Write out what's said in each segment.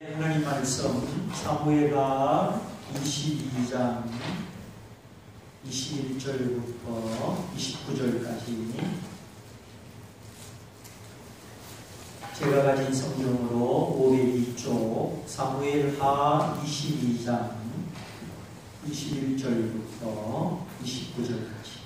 하나님 말씀 사무엘하 22장 21절부터 29절까지 제가 가진 성경으로 502쪽 사무엘하 22장 21절부터 29절까지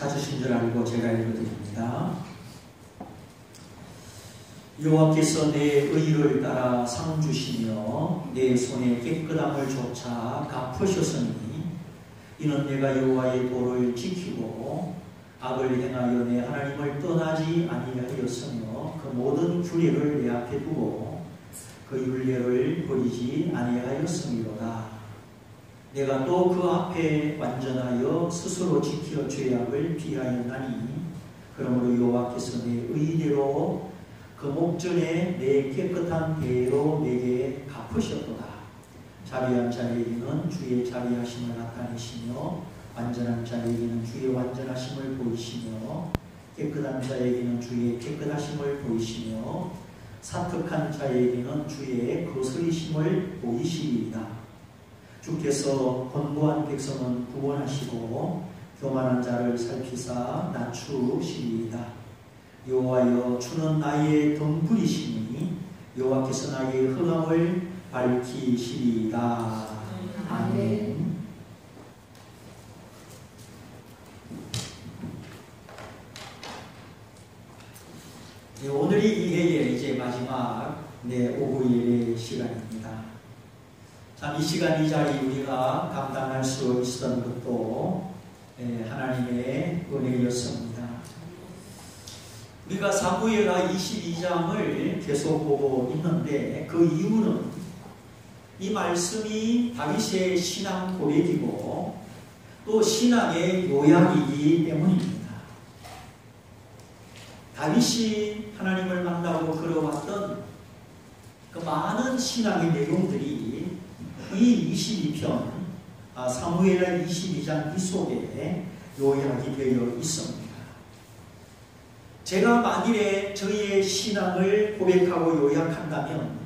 찾으신 줄 알고 제가 읽어드립니다. 여호와께서 내 의를 따라 상 주시며 내 손에 깨끗함을 조차 갚으셨으니 이는 내가 여호와의 도를 지키고 악을 행하여 내 하나님을 떠나지 아니하였으며 그 모든 규례를 내 앞에 두고 그 율례를 버리지 아니하였음이로다. 내가 또 그 앞에 완전하여 스스로 지켜 죄악을 피하였나니 그러므로 여호와께서 내 의대로 그 목전에 내 깨끗한 대로 내게 갚으셨도다. 자비한 자에게는 주의 자비하심을 나타내시며 완전한 자에게는 주의 완전하심을 보이시며 깨끗한 자에게는 주의 깨끗하심을 보이시며 사특한 자에게는 주의 거스리심을 보이시리이다. 주께서 권고한 백성은 구원하시고 교만한 자를 살피사 낮추시리이다. 여호와여 주는 나의 덩굴이시니 여호와께서 나의 흑암을 밝히시리이다. 아멘. 오늘이 이 해의 이제 마지막 오후 예배 시간입니다. 참, 이 시간 이 자리 우리가 감당할 수 있었던 것도 하나님의 은혜였습니다. 우리가 사무엘하 22장을 계속 보고 있는데 그 이유는 이 말씀이 다윗의 신앙 고백이고 또 신앙의 요약이기 때문입니다. 다윗이 하나님을 만나고 걸어왔던 그 많은 신앙의 내용들이 이 22편 사무엘하 22장 이 속에 요약이 되어 있습니다. 제가 만일에 저희의 신앙을 고백하고 요약한다면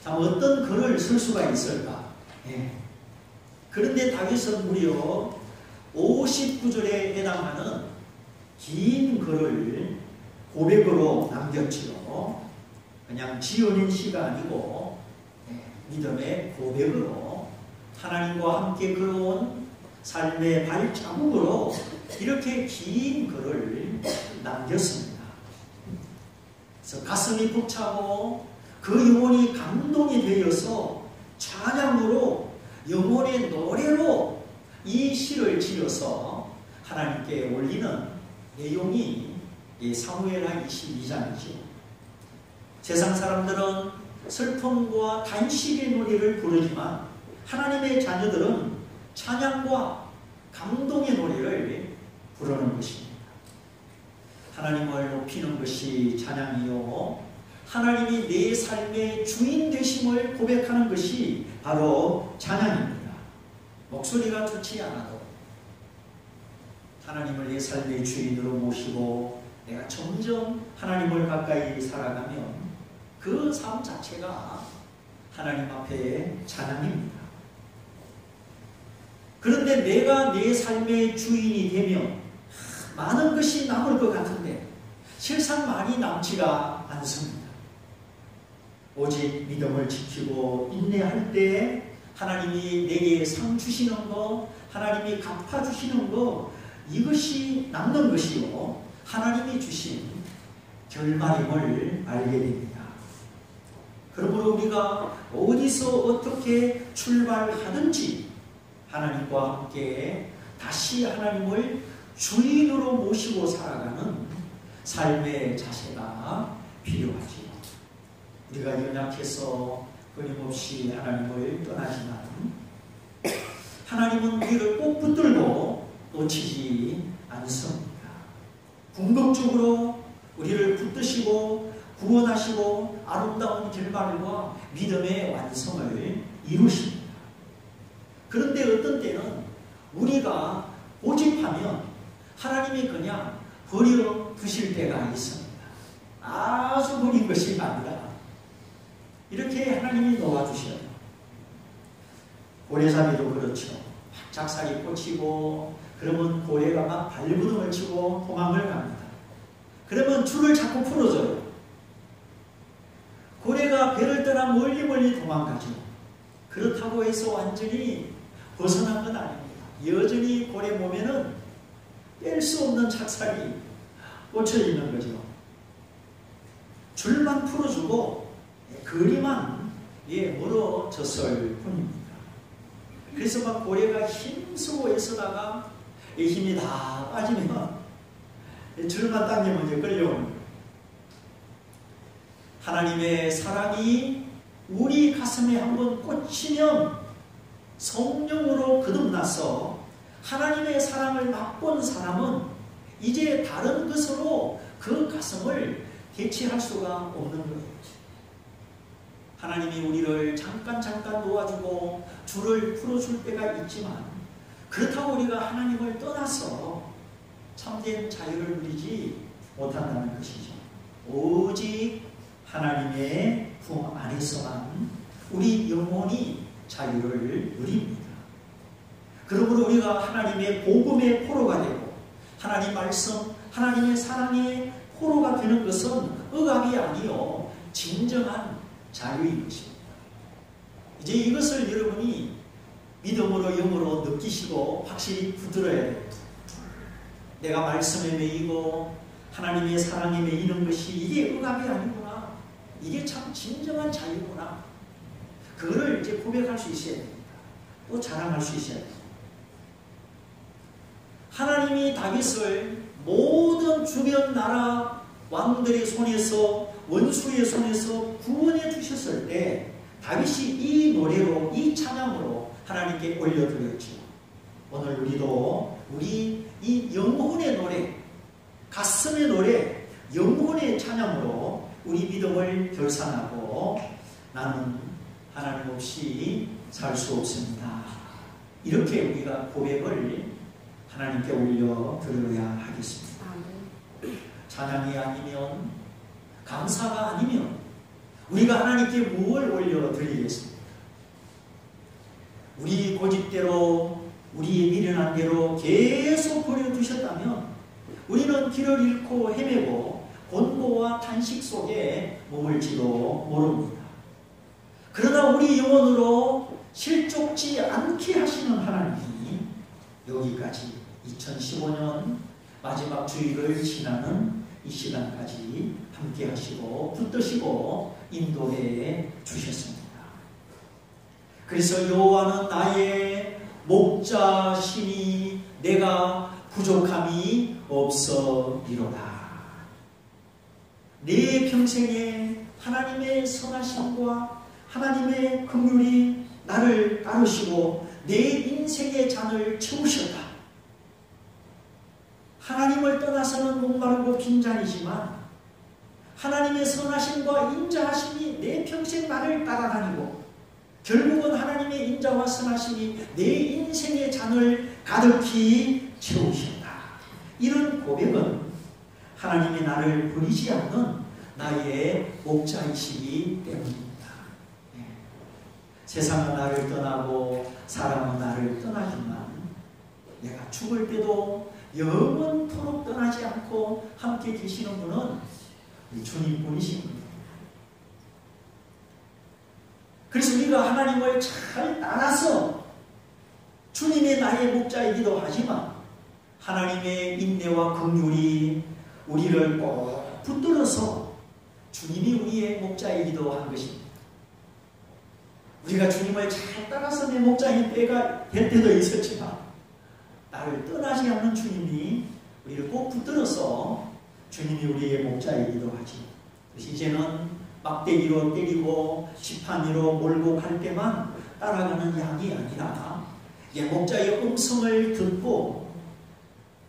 참 어떤 글을 쓸 수가 있을까? 그런데 다윗은 무려 59절에 해당하는 긴 글을 고백으로 남겼지요. 그냥 지어낸 시가 아니고 믿음의 고백으로 하나님과 함께 걸어온 삶의 발자국으로 이렇게 긴 글을 남겼습니다. 그래서 가슴이 벅차고 그 영혼이 감동이 되어서 찬양으로 영혼의 노래로 이 시를 지어서 하나님께 올리는 내용이 이 사무엘하 22장이죠. 세상 사람들은 슬픔과 단식의 노래를 부르지만 하나님의 자녀들은 찬양과 감동의 노래를 부르는 것입니다. 하나님을 높이는 것이 찬양이요 하나님이 내 삶의 주인 되심을 고백하는 것이 바로 찬양입니다. 목소리가 좋지 않아도 하나님을 내 삶의 주인으로 모시고 내가 점점 하나님을 가까이 살아가면 그 삶 자체가 하나님 앞에 찬양입니다. 그런데 내가 내 삶의 주인이 되면 많은 것이 남을 것 같은데 실상 많이 남지가 않습니다. 오직 믿음을 지키고 인내할 때 하나님이 내게 상 주시는 것, 하나님이 갚아주시는 것, 이것이 남는 것이요 하나님이 주신 결말임을 알게 됩니다. 그러므로 우리가 어디서 어떻게 출발하든지 하나님과 함께 다시 하나님을 주인으로 모시고 살아가는 삶의 자세가 필요하지요. 우리가 연약해서 끊임없이 하나님을 떠나지만 하나님은 우리를 꼭 붙들고 놓치지 않습니다. 궁극적으로 우리를 붙드시고 구원하시고 아름다운 결말과 믿음의 완성을 이루십니다. 그런데 어떤 때는 우리가 고집하면 하나님이 그냥 버려 두실 때가 있습니다. 아주 버린 것이 아니라 이렇게 하나님이 놓아주셔요. 고래잡이도 그렇죠. 작살이 꽂히고 그러면 고래가 막 발버둥을 치고 도망을 갑니다. 그러면 줄을 자꾸 풀어줘요. 고래가 배를 떠나 멀리 도망가죠. 그렇다고 해서 완전히 벗어난 건 아닙니다. 여전히 고래 몸에는 뺄 수 없는 착살이 꽂혀 있는 거죠. 줄만 풀어주고 거리만 멀어졌을 뿐입니다. 그래서 막 고래가 힘쓰고 애쓰다가 힘이 다 빠지면 줄만 당기면 이제 끌려옵니다. 하나님의 사랑이 우리 가슴에 한번 꽂히면 성령으로 거듭나서 하나님의 사랑을 맛본 사람은 이제 다른 것으로 그 가슴을 대체할 수가 없는 거예요. 하나님이 우리를 잠깐 놓아주고 줄을 풀어줄 때가 있지만 그렇다고 우리가 하나님을 떠나서 참된 자유를 누리지 못한다는 것이죠. 오직 하나님의 품 안에서만 우리 영혼이 자유를 누립니다. 그러므로 우리가 하나님의 복음의 포로가 되고 하나님 말씀, 하나님의 사랑의 포로가 되는 것은 억압이 아니요 진정한 자유인 것입니다. 이제 이것을 여러분이 믿음으로 영으로 느끼시고 확실히 붙들어야 됩니다. 내가 말씀에 매이고 하나님의 사랑에 매이는 것이 이게 억압이 아니구나. 이게 참 진정한 자유구나. 그거를 이제 고백할 수 있어야 됩니다. 또 자랑할 수 있어야 됩니다. 하나님이 다윗을 모든 주변 나라 왕들의 손에서 원수의 손에서 구원해 주셨을 때 다윗이 이 노래로 이 찬양으로 하나님께 올려드렸죠. 오늘 우리도 우리 이 영혼의 노래, 가슴의 노래, 영혼의 찬양으로 우리 믿음을 결산하고 나는 하나님 없이 살 수 없습니다. 이렇게 우리가 고백을 하나님께 올려드려야 하겠습니다. 찬양이 아니면 감사가 아니면 우리가 하나님께 무엇을 올려드리겠습니까? 우리 고집대로 우리 미련한 대로 계속 버려두셨다면 우리는 길을 잃고 헤매고 곤고와 탄식 속에 머물지도 모릅니다. 그러나 우리 영혼으로 실족지 않게 하시는 하나님이 여기까지 2015년 마지막 주일을 지나는 이 시간까지 함께 하시고 붙드시고 인도해 주셨습니다. 그래서 여호와는 나의 목자시니 내가 부족함이 없으리로다. 내 평생에 하나님의 선하심과 하나님의 긍휼이 나를 따르시고 내 인생의 잔을 채우셨다. 하나님을 떠나서는 목마르고 빈잔이지만 하나님의 선하심과 인자하심이 내 평생 나를 따라다니고 결국은 하나님의 인자와 선하심이 내 인생의 잔을 가득히 채우신다. 이런 고백은 하나님이 나를 버리지 않는 나의 목자이시기 때문입니다. 세상은 나를 떠나고 사람은 나를 떠나지만 내가 죽을 때도 영원토록 떠나지 않고 함께 계시는 분은 우리 주님뿐이십니다. 그래서 우리가 하나님을 잘 따라서 주님이 나의 목자이기도 하지만 하나님의 인내와 긍휼이 우리를 꼭 붙들어서 주님이 우리의 목자이기도 한 것입니다. 우리가 주님을 잘 따라서 내 목자인 때가 될 때도 있었지만 나를 떠나지 않는 주님이 우리를 꼭 붙들어서 주님이 우리의 목자이기도 하지. 그래서 이제는 막대기로 때리고 지팡이로 몰고 갈 때만 따라가는 양이 아니라 내 목자의 음성을 듣고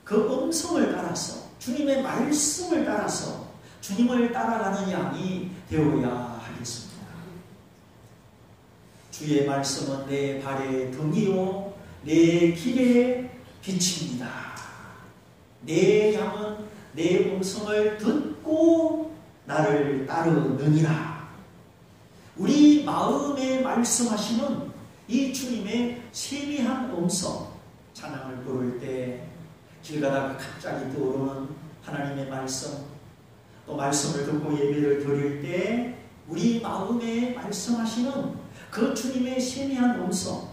그 음성을 따라서 주님의 말씀을 따라서 주님을 따라가는 양이 되어야 하겠습니다. 주의 말씀은 내 발의 등이요 내 길의 빛입니다. 내 양은 내 음성을 듣고 나를 따르느니라. 우리 마음에 말씀하시는 이 주님의 세미한 음성, 찬양을 부를 때 길 가다가 갑자기 떠오르는 하나님의 말씀, 또 말씀을 듣고 예배를 드릴 때 우리 마음에 말씀하시는 그 주님의 세미한 음성,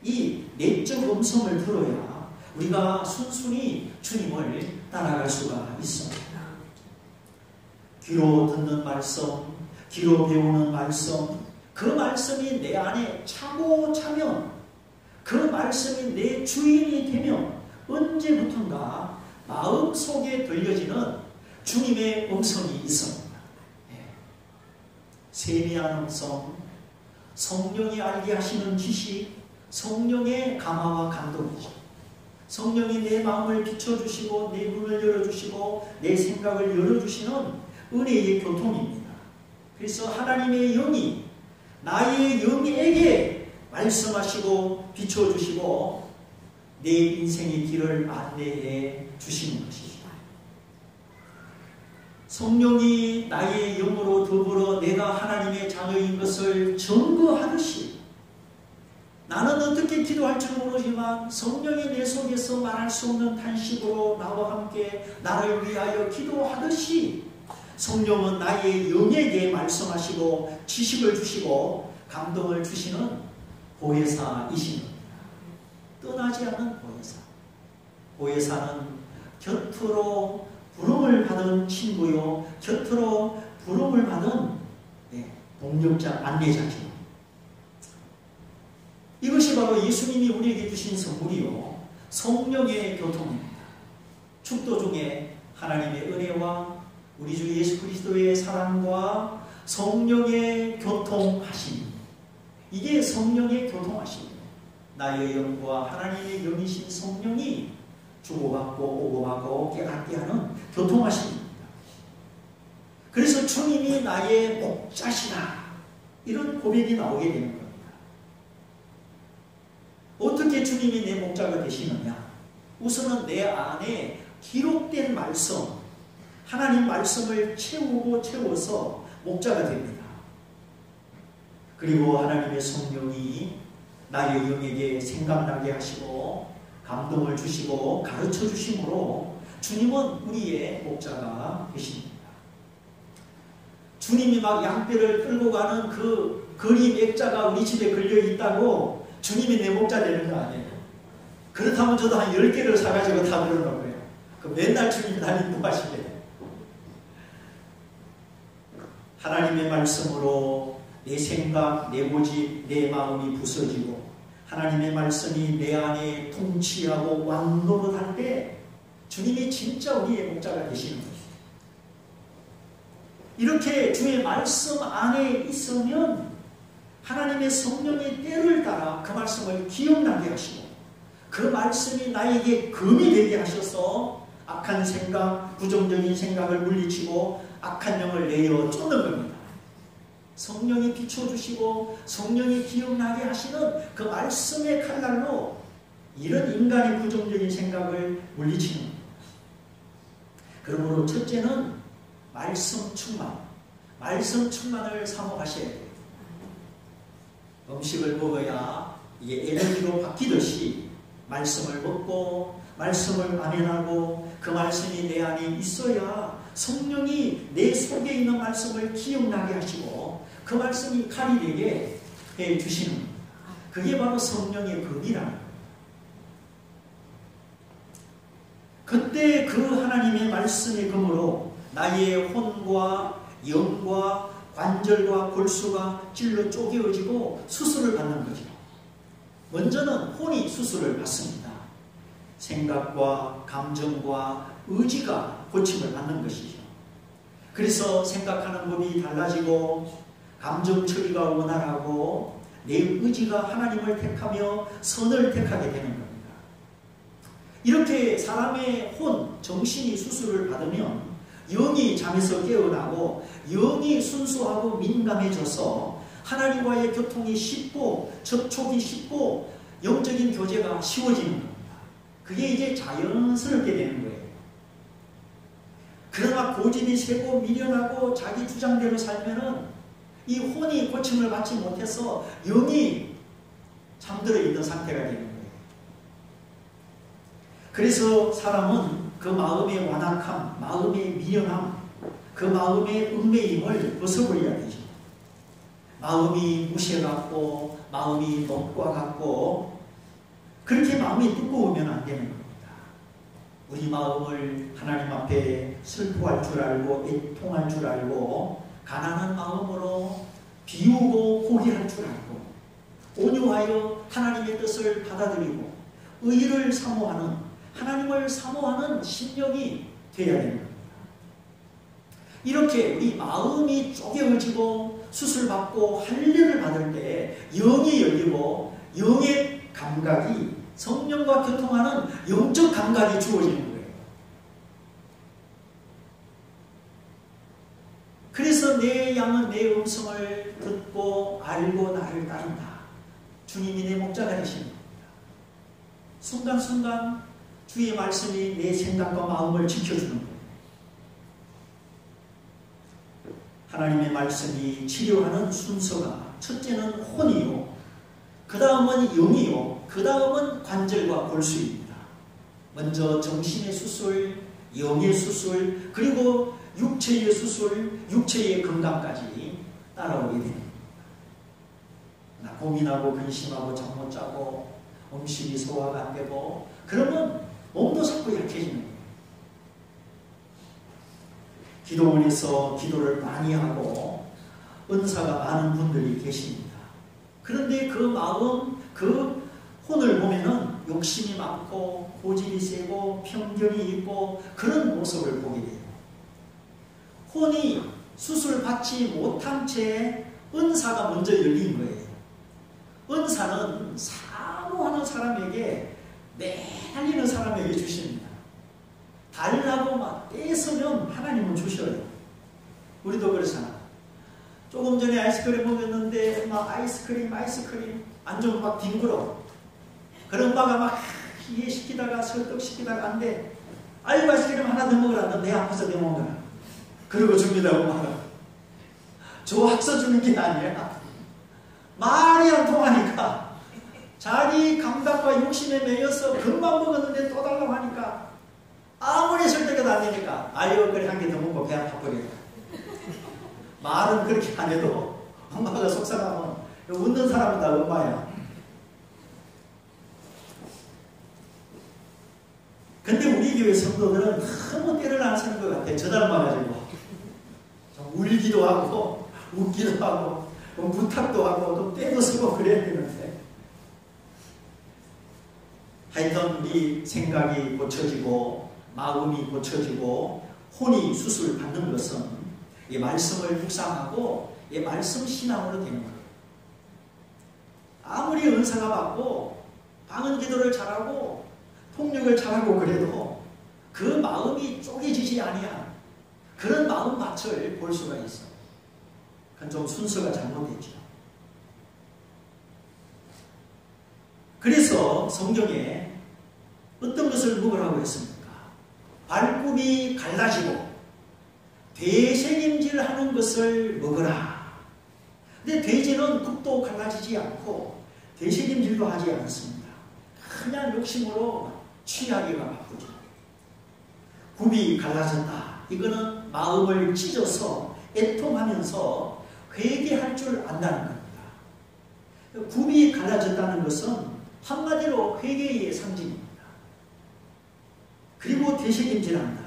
이 내적 음성을 들어야 우리가 순순히 주님을 따라갈 수가 있습니다. 귀로 듣는 말씀, 귀로 배우는 말씀, 그 말씀이 내 안에 차고 차면, 그 말씀이 내 주인이 되면 언제부턴가 마음속에 들려지는 주님의 음성이 있습니다. 세미한 음성, 성령이 알게 하시는 지식, 성령의 감화와 감동이죠. 성령이 내 마음을 비춰주시고 내 눈을 열어주시고 내 생각을 열어주시는 은혜의 교통입니다. 그래서 하나님의 영이 나의 영에게 말씀하시고 비춰주시고 내 인생의 길을 안내해 주시는 것이죠. 성령이 나의 영으로 더불어 내가 하나님의 자녀인 것을 증거하듯이, 나는 어떻게 기도할 줄 모르지만 성령이 내 속에서 말할 수 없는 탄식으로 나와 함께 나를 위하여 기도하듯이 성령은 나의 영에게 말씀하시고 지식을 주시고 감동을 주시는 보혜사이십니다. 떠나지 않는 보혜사. 보혜사는 곁으로 부름을 받은 친구요, 곁으로 부름을 받은 동력자, 안내자죠. 이것이 바로 예수님이 우리에게 주신 선물이요, 성령의 교통입니다. 축도 중에 하나님의 은혜와 우리 주 예수 그리스도의 사랑과 성령의 교통하심, 이게 성령의 교통하심이에요. 나의 영과 하나님의 영이신 성령이 주고받고 오고받고 깨닫게 하는 교통하심입니다. 그래서 주님이 나의 목자시다, 이런 고백이 나오게 되는 겁니다. 어떻게 주님이 내 목자가 되시느냐? 우선은 내 안에 기록된 말씀, 하나님 말씀을 채우고 채워서 목자가 됩니다. 그리고 하나님의 성령이 나의 영에게 생각나게 하시고 감동을 주시고 가르쳐 주심으로 주님은 우리의 목자가 되십니다. 주님이 막 양떼를 끌고 가는 그 그림 액자가 우리 집에 걸려 있다고 주님이 내 목자 되는 거 아니에요. 그렇다면 저도 한 10개를 사가지고 다 들어놓을 거예요. 그 맨날 주님이 날 인도하시게. 하나님의 말씀으로 내 생각, 내 고집, 내 마음이 부서지고 하나님의 말씀이 내 안에 통치하고 완노릇할 때 주님이 진짜 우리의 목자가 되시는 거예요. 이렇게 주의 말씀 안에 있으면 하나님의 성령의 때를 따라 그 말씀을 기억나게 하시고 그 말씀이 나에게 금이 되게 하셔서 악한 생각, 부정적인 생각을 물리치고 악한 영을 내어 쫓는 겁니다. 성령이 비춰주시고 성령이 기억나게 하시는 그 말씀의 칼날로 이런 인간의 부정적인 생각을 물리치는 겁니다. 그러므로 첫째는 말씀 충만, 말씀 충만을 사모하셔야 돼요. 음식을 먹어야 이게 에너지로 바뀌듯이 말씀을 먹고 말씀을 아멘하고 그 말씀이 내 안에 있어야 성령이 내 속에 있는 말씀을 기억나게 하시고 그 말씀이 칼이 되게 해주시는 겁니다. 그게 바로 성령의 금이라는 겁니다. 그때 그 하나님의 말씀의 금으로 나의 혼과 영과 관절과 골수가 찔러 쪼개어지고 수술을 받는 거죠. 먼저는 혼이 수술을 받습니다. 생각과 감정과 의지가 고침을 받는 것이죠. 그래서 생각하는 법이 달라지고 감정 처리가 원활하고 내 의지가 하나님을 택하며 선을 택하게 되는 겁니다. 이렇게 사람의 혼, 정신이 수술을 받으면 영이 잠에서 깨어나고 영이 순수하고 민감해져서 하나님과의 교통이 쉽고 접촉이 쉽고 영적인 교제가 쉬워지는 겁니다. 그게 이제 자연스럽게 되는 거예요. 그러나 고집이 세고 미련하고 자기 주장대로 살면은 이 혼이 고침을 받지 못해서 영이 잠들어 있는 상태가 되는 거예요. 그래서 사람은 그 마음의 완악함, 마음의 미련함, 그 마음의 얽매임을 벗어버려야 되죠. 마음이 무시해갖고 마음이 녹과 같고 그렇게 마음이 두꺼우면 안 되는 겁니다. 우리 마음을 하나님 앞에 슬퍼할 줄 알고 애통할 줄 알고 가난한 마음으로 비우고 포기할 줄 알고 온유하여 하나님의 뜻을 받아들이고 의를 사모하는 하나님을 사모하는 심령이 되어야 됩니다. 이렇게 우리 마음이 쪼개어지고 수술받고 할례를 받을 때 영이 열리고 영의 감각이 성령과 교통하는 영적 감각이 주어지는 거예요. 그래서 내 양은 내 음성을 듣고 알고 나를 따른다. 주님이 내 목자가 되시는 겁니다. 순간순간 주의 말씀이 내 생각과 마음을 지켜주는 거예요. 하나님의 말씀이 치료하는 순서가 첫째는 혼이요, 그 다음은 영이요, 그 다음은 관절과 골수입니다. 먼저 정신의 수술, 영의 수술, 그리고 육체의 수술, 육체의 건강까지 따라오게 됩니다. 고민하고 근심하고 잠 못 자고 음식이 소화가 안 되고 그러면 몸도 자꾸 약해지는 거예요. 기도원에서 기도를 많이 하고 은사가 많은 분들이 계십니다. 그런데 그 마음, 그 혼을 보면은 욕심이 많고 고집이 세고 편견이 있고 그런 모습을 보게 돼요. 혼이 수술받지 못한 채 은사가 먼저 열린 거예요. 은사는 사모하는 사람에게 매달리는 사람에게 주십니다. 달라고 막 떼서면 하나님은 주셔요. 우리도 그렇잖아. 조금 전에 아이스크림 먹었는데 막 아이스크림 안 좋으면 막 뒹굴어. 그런 바가 막 이해시키다가 설득시키다가 안 돼. 아이고 아이스크림 하나 더 먹으라. 너 내 앞에서 내 먹어라. 그러고 줍니다고 말아. 좋아서 주는 게 아니야. 말이 안 통하니까 자기 감각과 욕심에 매여서 금방 먹었는데 또 달라고 하니까 아무리 설득해도 안 되니까 아유 그래 한 개 더 먹고 배 아파버리겠다. 말은 그렇게 안 해도 엄마가 속상하면 웃는 사람은 다 엄마야. 근데 우리 교회 성도들은 너무 때를 안 쓰는 것 같아. 저 닮아가지고 좀 울기도 하고 웃기도 하고 부탁도 하고 또 때도 쓰고 그래야 되는데 하여튼 우리 생각이 고쳐지고 마음이 고쳐지고 혼이 수술 받는 것은 이 말씀을 묵상하고 이 말씀 신앙으로 되는 거예요. 아무리 은사가 받고 방언 기도를 잘하고 통역을 잘하고 그래도 그 마음이 쪼개지지 아니한 그런 마음밭을 볼 수가 있어요. 그건 좀 순서가 잘못됐죠. 그래서 성경에 어떤 것을 먹으라고 했습니까? 발굽이 갈라지고 되새김질하는 것을 먹으라. 근데 돼지는 굽도 갈라지지 않고 되새김질도 하지 않습니다. 그냥 욕심으로 취하기가 바쁘죠. 굽이 갈라졌다. 이거는 마음을 찢어서 애통하면서 회개할 줄 안다는 겁니다. 굽이 갈라졌다는 것은 한마디로 회개의 상징입니다. 그리고 되새김질한다.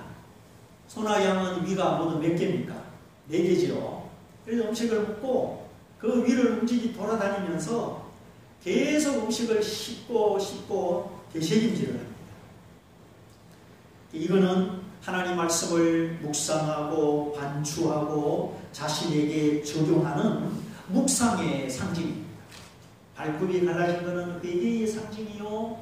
소나 양은 위가 모두 몇 개입니까? 4개지요. 그래서 음식을 먹고 그 위를 움직이 돌아다니면서 계속 음식을 씹고 되새김질을 합니다. 이거는 하나님 말씀을 묵상하고 반추하고 자신에게 적용하는 묵상의 상징입니다. 발굽이 갈라진 것은 회개의 상징이요,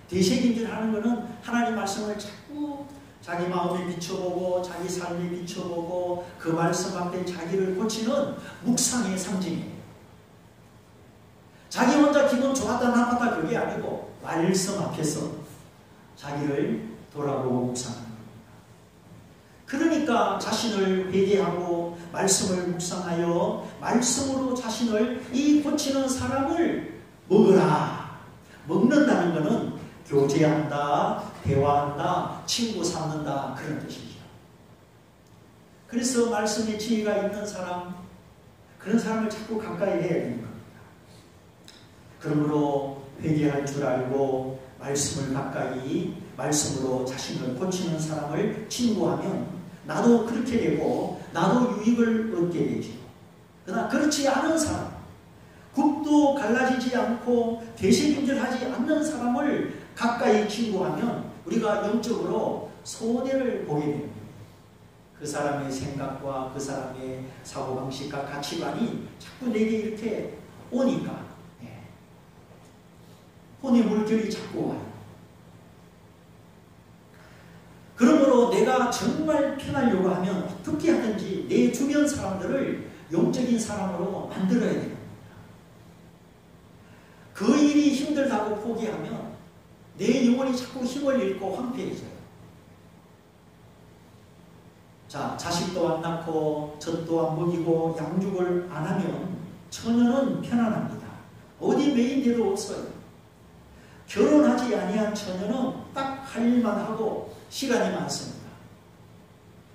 되새김질하는 것은 하나님 말씀을 자꾸 자기 마음에 비춰보고 자기 삶에 비춰보고 그 말씀 앞에 자기를 고치는 묵상의 상징이에요. 자기 혼자 기분 좋았다 나빴다 그게 아니고 말씀 앞에서 자기를 돌아보고 묵상하는 겁니다. 그러니까 자신을 회개하고 말씀을 묵상하여 말씀으로 자신을 이 고치는 사람을 먹으라. 먹는다는 것은 교제한다, 대화한다, 친구 삼는다 그런 뜻이죠. 그래서 말씀에 지혜가 있는 사람, 그런 사람을 자꾸 가까이 해야 되는 겁니다. 그러므로 회개할 줄 알고 말씀을 가까이, 말씀으로 자신을 고치는 사람을 친구하면 나도 그렇게 되고 나도 유익을 얻게 되죠. 그러나 그렇지 않은 사람, 굽도 갈라지지 않고 되새김질하지 않는 사람을 가까이 친구하면 우리가 영적으로 손해를 보게 됩니다. 그 사람의 생각과 그 사람의 사고방식과 가치관이 자꾸 내게 이렇게 오니까 혼의 물결이 자꾸 와요. 그러므로 내가 정말 편하려고 하면 어떻게 하든지 내 주변 사람들을 영적인 사람으로 만들어야 됩니다. 그 일이 힘들다고 포기하면 내 영혼이 자꾸 힘을 잃고 황폐해져요. 자, 자식도 안 낳고 젖도 안 먹이고 양육을 안 하면 처녀는 편안합니다. 어디 메인 데도 없어요. 결혼하지 아니한 처녀는 딱 할 일만 하고 시간이 많습니다.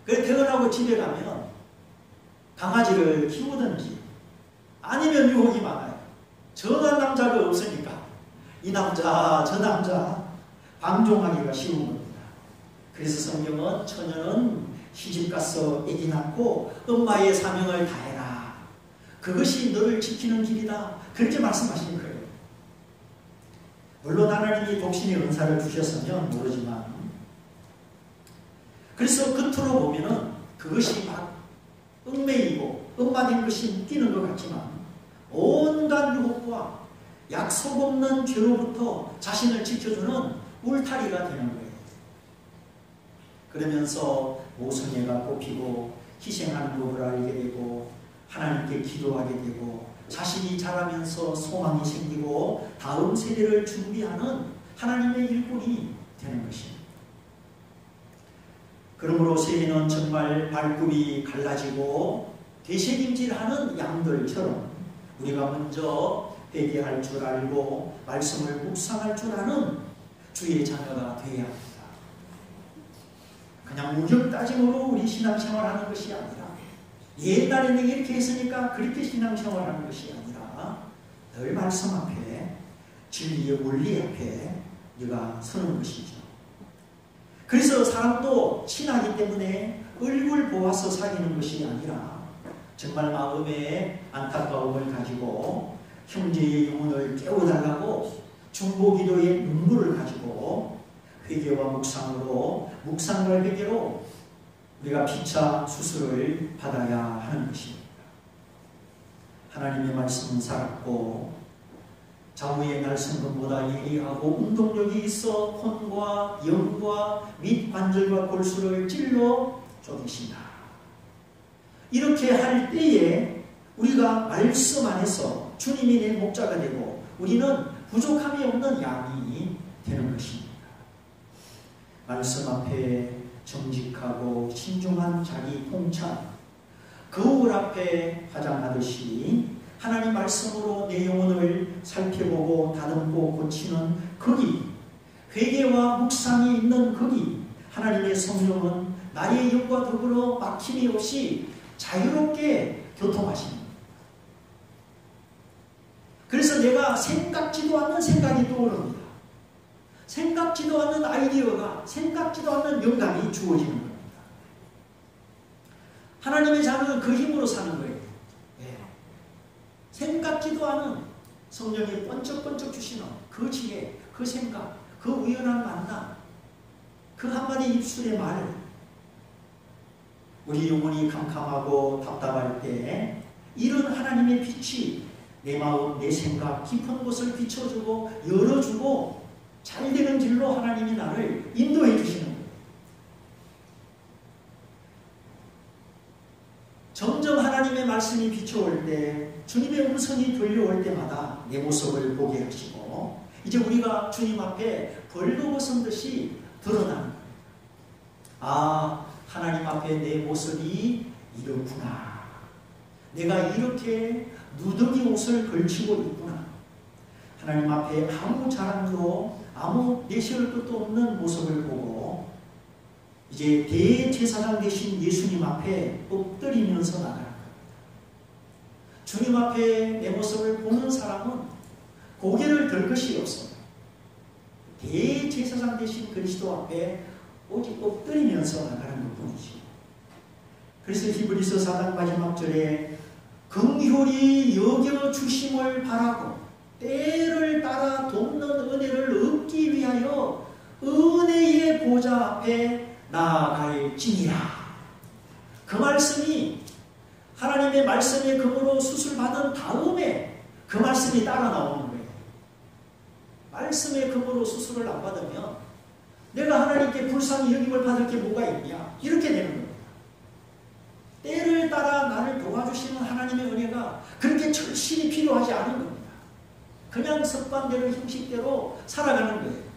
그래 퇴근하고 집에 가면 강아지를 키우든지 아니면 유혹이 많아요. 정한 남자가 없으니까 이 남자 저 남자 방종하기가 쉬운 겁니다. 그래서 성경은 처녀는 시집가서 아기 낳고 엄마의 사명을 다해라. 그것이 너를 지키는 길이다. 그렇게 말씀하신 거예요. 물론 하나님이 독신의 은사를 주셨으면 모르지만, 그래서 겉으로 보면은 그것이 막 얽매이고 엄마된 것이 웃기는 것 같지만 온갖 유혹과 약속 없는 죄로부터 자신을 지켜주는 울타리가 되는 거예요. 그러면서 모성애가 꼽히고 희생하는 법을 알게 되고 하나님께 기도하게 되고 자신이 자라면서 소망이 생기고 다음 세대를 준비하는 하나님의 일꾼이 되는 것입니다. 그러므로 세리는 정말 발굽이 갈라지고 되새김질하는 양들처럼 우리가 먼저 회개할 줄 알고 말씀을 묵상할 줄 아는 주의 자녀가 되어야 합니다. 그냥 무력 따짐으로 우리 신앙생활하는 것이 아니라 옛날에 내가 이렇게 했으니까 그렇게 신앙생활하는 것이 아니라 늘 말씀 앞에 진리의 원리 앞에 네가 서는 것이죠. 그래서 사람도 친하기 때문에 얼굴 보아서 사귀는 것이 아니라 정말 마음에 안타까움을 가지고 형제의 영혼을 깨워달라고 중보기도의 눈물을 가지고 회개와 묵상으로 묵상과 회개로 우리가 피차 수술을 받아야 하는 것입니다. 하나님의 말씀은 살았고 자무의 날성금보다 예리하고 운동력이 있어 혼과 영과 및 관절과 골수를 찔러 쪼개신다. 이렇게 할 때에 우리가 말씀 안에서 주님이 내 목자가 되고 우리는 부족함이 없는 양이 되는 것입니다. 말씀 앞에 정직하고 신중한 자기 통찰, 거울 앞에 화장하듯이 하나님 말씀으로 내 영혼을 살펴보고 다듬고 고치는 거기, 회개와 묵상이 있는 거기 하나님의 성령은 나의 영과 더불어 막힘이 없이 자유롭게 교통하십니다. 그래서 내가 생각지도 않는 생각이 떠오릅니다. 생각지도 않는 아이디어가, 생각지도 않는 영감이 주어지는 겁니다. 하나님의 자녀는 그 힘으로 사는 거예요. 생각지도 않은 성령이 번쩍번쩍 주시는 그 지혜, 그 생각, 그 우연한 만남, 그 한마디 입술의 말, 우리 영혼이 캄캄하고 답답할 때 이런 하나님의 빛이 내 마음, 내 생각 깊은 곳을 비춰주고 열어주고 잘 되는 길로 하나님이 나를 인도해 주시는 거예요. 점점 하나님의 말씀이 비춰올 때, 주님의 음성이 들려올 때마다 내 모습을 보게 하시고 이제 우리가 주님 앞에 벌거벗은 듯이 드러나는 거예요. 아, 하나님 앞에 내 모습이 이렇구나. 내가 이렇게 누더기 옷을 걸치고 있구나. 하나님 앞에 아무 자랑도 아무 내세울 것도 없는 모습을 보고 이제 대제사장 되신 예수님 앞에 엎드리면서 나가는 겁니다. 주님 앞에 내 모습을 보는 사람은 고개를 들 것이 없습니다. 대제사장 되신 그리스도 앞에 오직 엎드리면서 나가는 것뿐이지. 그래서 히브리서 4장 마지막 절에 긍휼히 여겨주심을 바라고 때를 따라 돕는 은혜를 얻기 위하여 은혜의 보좌 앞에 나아갈지니라. 그 말씀이 하나님의 말씀의 금으로 수술받은 다음에 그 말씀이 따라 나오는 거예요. 말씀의 금으로 수술을 안 받으면 내가 하나님께 불쌍히 여김을 받을 게 뭐가 있냐, 이렇게 되는 겁니다. 때를 따라 나를 도와주시는 하나님의 은혜가 그렇게 절실히 필요하지 않은 겁니다. 그냥 습관대로 형식대로 살아가는 거예요.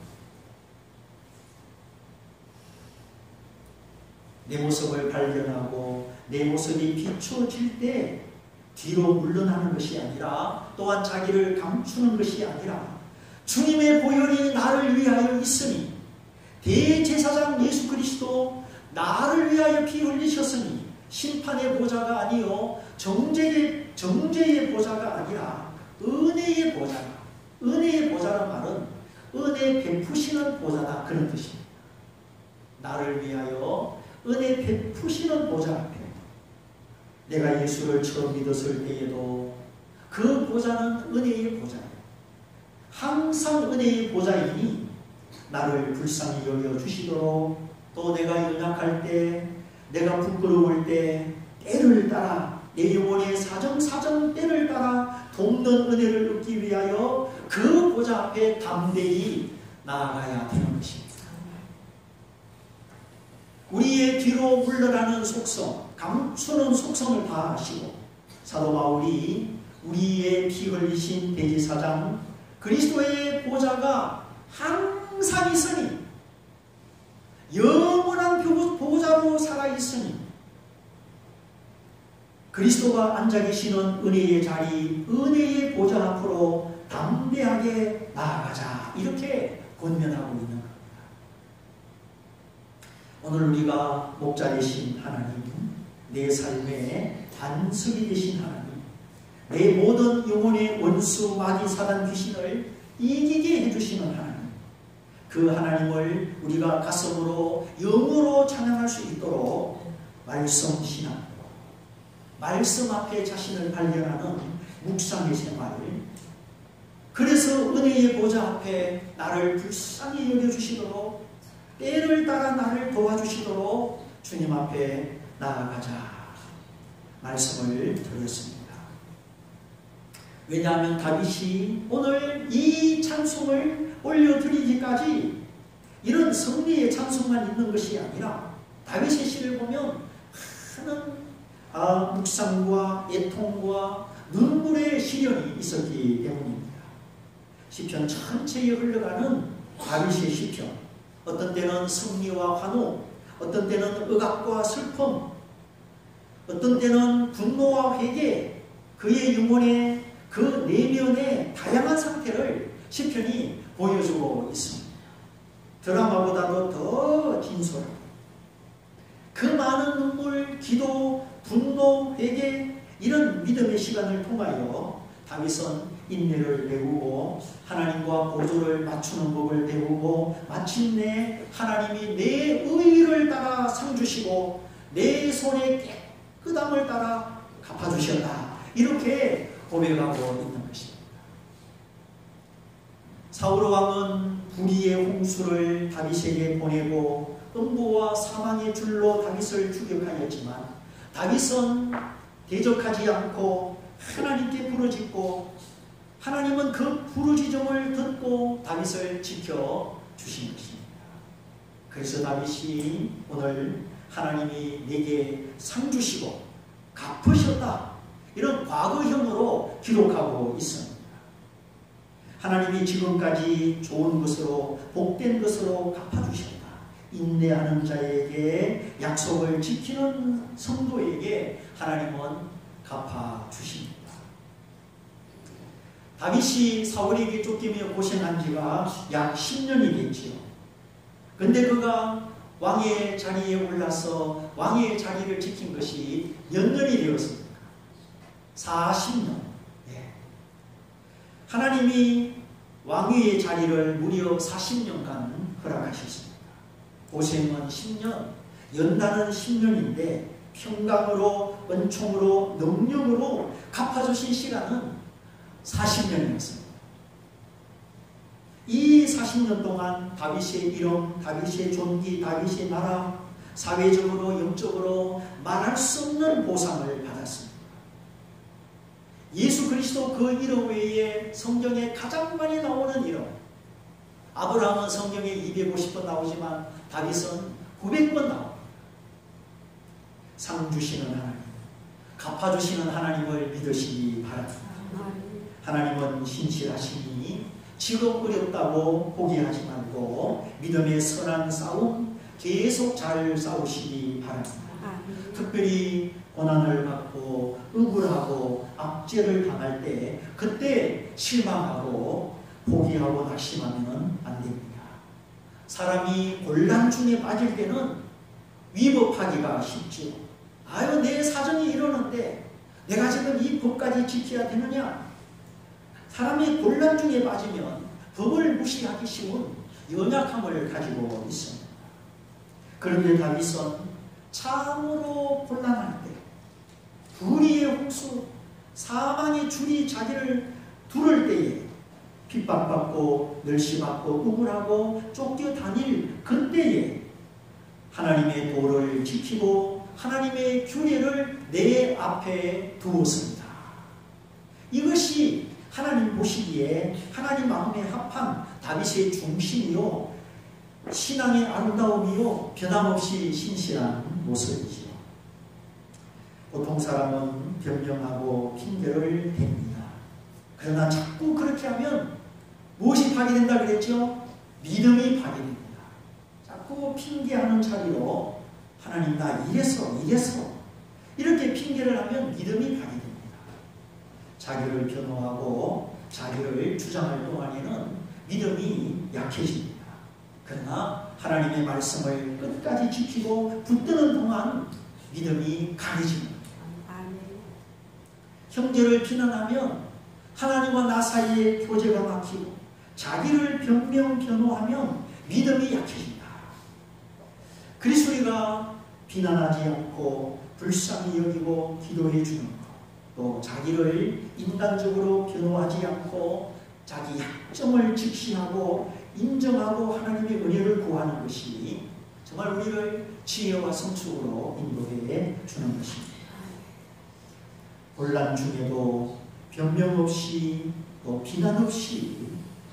내 모습을 발견하고 내 모습이 비추어질 때 뒤로 물러나는 것이 아니라, 또한 자기를 감추는 것이 아니라, 주님의 보혈이 나를 위하여 있으니, 대제사장 예수 그리스도 나를 위하여 피 흘리셨으니 심판의 보좌가 아니요 정죄의 보좌가 아니라 은혜의 보좌다. 은혜의 보좌란 말은 은혜 베푸시는 보좌다, 그런 뜻입니다. 나를 위하여 은혜 베푸시는 보좌 앞에 내가 예수를 처음 믿었을 때에도 그 보좌는 은혜의 보좌예요. 항상 은혜의 보좌이니 나를 불쌍히 여겨주시도록, 또 내가 연약할 때, 내가 부끄러울 때 때를 따라, 내 영혼의 사정 때를 따라 돕는 은혜를 얻기 위하여 그 보좌 앞에 담대히 나아가야 되는 것입니다. 우리의 뒤로 물러나는 속성, 감추는 속성을 다 아시고 사도 바울이 우리의 피 흘리신 대제사장 그리스도의 보좌가 항상 있으니, 영원한 보좌로 살아있으니, 그리스도가 앉아 계시는 은혜의 자리, 은혜의 보좌 앞으로 담대하게 나아가자, 이렇게 권면하고 있는 겁니다. 오늘 우리가 목자 되신 하나님, 내 삶의 반석이 되신 하나님, 내 모든 영혼의 원수 마귀 사단 귀신을 이기게 해주시는 하나님, 그 하나님을 우리가 가슴으로 영으로 찬양할 수 있도록 말씀 신앙, 말씀 앞에 자신을 발견하는 묵상의 생활, 그래서 은혜의 보좌 앞에 나를 불쌍히 여겨주시도록, 때를 따라 나를 도와주시도록 주님 앞에 나아가자 말씀을 드렸습니다. 왜냐하면 다윗이 오늘 이 찬송을 올려드리기까지 이런 성리의 찬송만 있는 것이 아니라 다윗의 시를 보면 많은 묵상과 애통과 눈물의 시련이 있었기 때문입니다. 시편 전체에 흘러가는 다윗의 시편, 어떤 때는 승리와 환호, 어떤 때는 억압과 슬픔, 어떤 때는 분노와 회개, 그의 영혼의 그 내면의 다양한 상태를 시편이 보여주고 있습니다. 드라마보다도 더 진솔하게 그 많은 눈물, 기도, 분노, 회개, 이런 믿음의 시간을 통하여 다윗은 인내를 배우고 하나님과 보조를 맞추는 법을 배우고 마침내 하나님이 내 의를 따라 상 주시고 내 손의 깨끗함을 따라 갚아주셨다, 이렇게 고백하고 있는 것입니다. 사울 왕은 불의의 홍수를 다윗에게 보내고 음부와 사망의 줄로 다윗을 추격하였지만 다윗은 대적하지 않고 하나님께 부르짖고 하나님은 그 부르짖음을 듣고 다윗을 지켜주신 것입니다. 그래서 다윗이 오늘 하나님이 내게 상 주시고 갚으셨다, 이런 과거형으로 기록하고 있습니다. 하나님이 지금까지 좋은 것으로 복된 것으로 갚아주셨다, 인내하는 자에게, 약속을 지키는 성도에게 하나님은 갚아 주십니다. 다윗이 사울에게 쫓기며 고생한 지가 약 10년이 됐지요. 근데 그가 왕의 자리에 올라서 왕의 자리를 지킨 것이 몇 년이 되었습니까? 40년. 네. 하나님이 왕위의 자리를 무려 40년간 허락하셨습니다. 고생은 10년, 연단은 10년인데 평강으로, 은총으로, 능력으로 갚아주신 시간은 40년이었습니다. 이 40년 동안 다윗의 이름, 다윗의 존귀, 다윗의 나라, 사회적으로, 영적으로 말할 수 없는 보상을 받았습니다. 예수 그리스도 그 이름 외에 성경에 가장 많이 나오는 이름, 아브라함은 성경에 250번 나오지만 다윗은 900번 나옵니다. 상 주시는 하나님, 갚아주시는 하나님을 믿으시기 바랍니다. 하나님은 신실하시니 지금 어렵다고 포기하지 말고 믿음의 선한 싸움 계속 잘 싸우시기 바랍니다. 특별히 고난을 받고 억울하고 압제를 당할 때 그때 실망하고 포기하고 낙심하면 안 됩니다. 사람이 곤란 중에 빠질 때는 위법하기가 쉽지요. 아유, 내 사정이 이러는데 내가 지금 이 법까지 지켜야 되느냐? 사람이 곤란 중에 빠지면 법을 무시하기 쉬운 연약함을 가지고 있습니다. 그런데 다윗은 참으로 곤란할 때, 불의의 홍수, 사망의 줄이 자기를 두를 때에, 핍박받고 멸시받고 우울하고 쫓겨다닐 그때에 하나님의 도를 지키고 하나님의 규례를 내 앞에 두었습니다. 이것이 하나님 보시기에 하나님 마음에 합한 다윗의 중심이요, 신앙의 아름다움이요, 변함없이 신실한 모습이지요. 보통 사람은 변명하고 핑계를 댑니다. 그러나 자꾸 그렇게 하면 무엇이 파괴된다 그랬죠? 믿음이 파괴됩니다. 자꾸 핑계하는 자리로 하나님 나 이래서 이렇게 핑계를 하면 믿음이 파괴됩니다. 자기를 변호하고 자기를 주장할 동안에는 믿음이 약해집니다. 그러나 하나님의 말씀을 끝까지 지키고 붙드는 동안 믿음이 강해집니다. 형제를 비난하면 하나님과 나 사이에 교제가 막히고 자기를 변호하면 믿음이 약해진다. 그래서 우리가 비난하지 않고 불쌍히 여기고 기도해 주는 것, 또 자기를 인간적으로 변호하지 않고 자기 약점을 직시하고 인정하고 하나님의 은혜를 구하는 것이 정말 우리를 지혜와 성숙으로 인도해 주는 것입니다. 혼란 중에도 변명 없이 또 비난 없이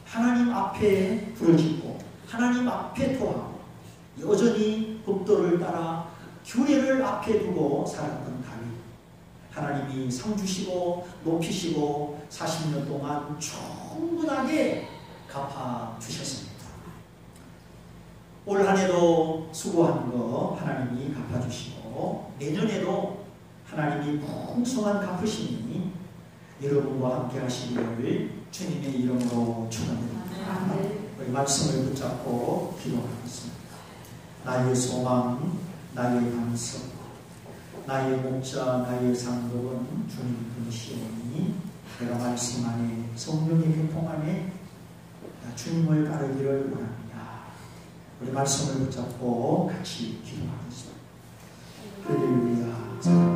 하나님 앞에 부르짖고 하나님 앞에 토하고 여전히 법도를 따라 규례를 앞에 두고 살았던 다윗, 하나님이 상 주시고 높이시고 40년 동안 충분하게 갚아 주셨습니다. 올 한 해도 수고한 거 하나님이 갚아 주시고 내년에도 하나님이 풍성한 갚으시니 여러분과 함께 하시기를 주님의 이름으로 축원드립니다. 우리 말씀을 붙잡고 기도하겠습니다. 나의 소망, 나의 반석, 나의 목자, 나의 상급은 주님 분이시오니 내가 말씀 안에 성령의 교통 안에 주님을 따르기를 원합니다. 우리 말씀을 붙잡고 같이 기도하겠습니다. 할렐루야.